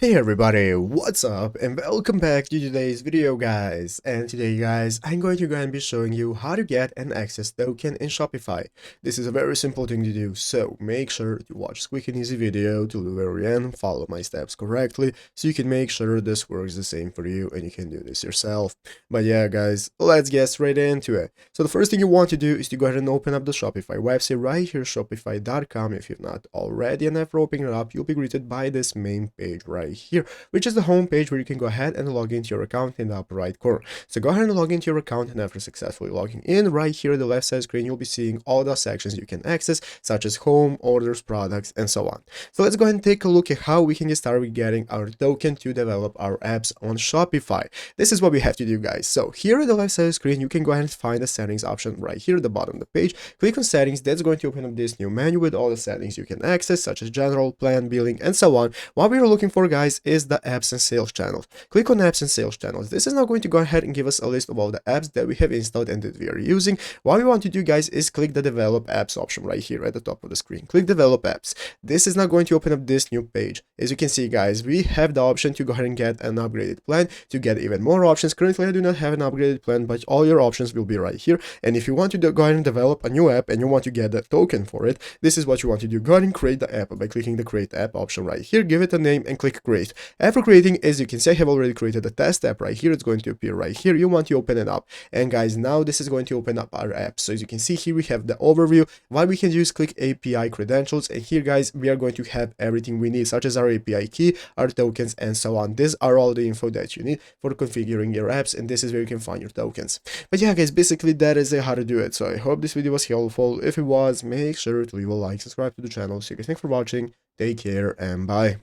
Hey everybody, what's up and welcome back to today's video guys. And today guys, I'm going to go and be showing you how to get an access token in Shopify. This is a very simple thing to do, so make sure to watch this quick and easy video to the very end, follow my steps correctly, so you can make sure this works the same for you and you can do this yourself. But yeah guys, let's get straight into it. So the first thing you want to do is to go ahead and open up the Shopify website right here, shopify.com if you've not already, and after opening it up, you'll be greeted by this main page right here, which is the home page where you can go ahead and log into your account in the upper right corner. So go ahead and log into your account, and after successfully logging in, right here on the left side screen, you'll be seeing all the sections you can access, such as home, orders, products, and so on. So let's go ahead and take a look at how we can get started with getting our token to develop our apps on Shopify. This is what we have to do, guys. So here on the left side of the screen, you can go ahead and find the settings option right here at the bottom of the page. Click on settings. That's going to open up this new menu with all the settings you can access, such as general, plan, billing, and so on. What we are looking for, guys, is the apps and sales channels. Click on apps and sales channels. This is now going to go ahead and give us a list of all the apps that we have installed and that we are using. What we want to do, guys, is click the develop apps option right here at the top of the screen. Click develop apps. This is now going to open up this new page. As you can see, guys, we have the option to go ahead and get an upgraded plan to get even more options. Currently, I do not have an upgraded plan, but all your options will be right here. And if you want to go ahead and develop a new app and you want to get a token for it, this is what you want to do. Go ahead and create the app by clicking the create app option right here. Give it a name and click create. After creating, as you can see, I have already created a test app right here. It's going to appear right here. You want to open it up. And guys, now this is going to open up our app. So as you can see here, we have the overview. What we can do is click API credentials. And here, guys, we are going to have everything we need, such as our API key, our tokens, and so on. These are all the info that you need for configuring your apps. And this is where you can find your tokens. But yeah, guys, basically that is how to do it. So I hope this video was helpful. If it was, make sure to leave a like, subscribe to the channel. So you guys, thanks for watching. Take care and bye.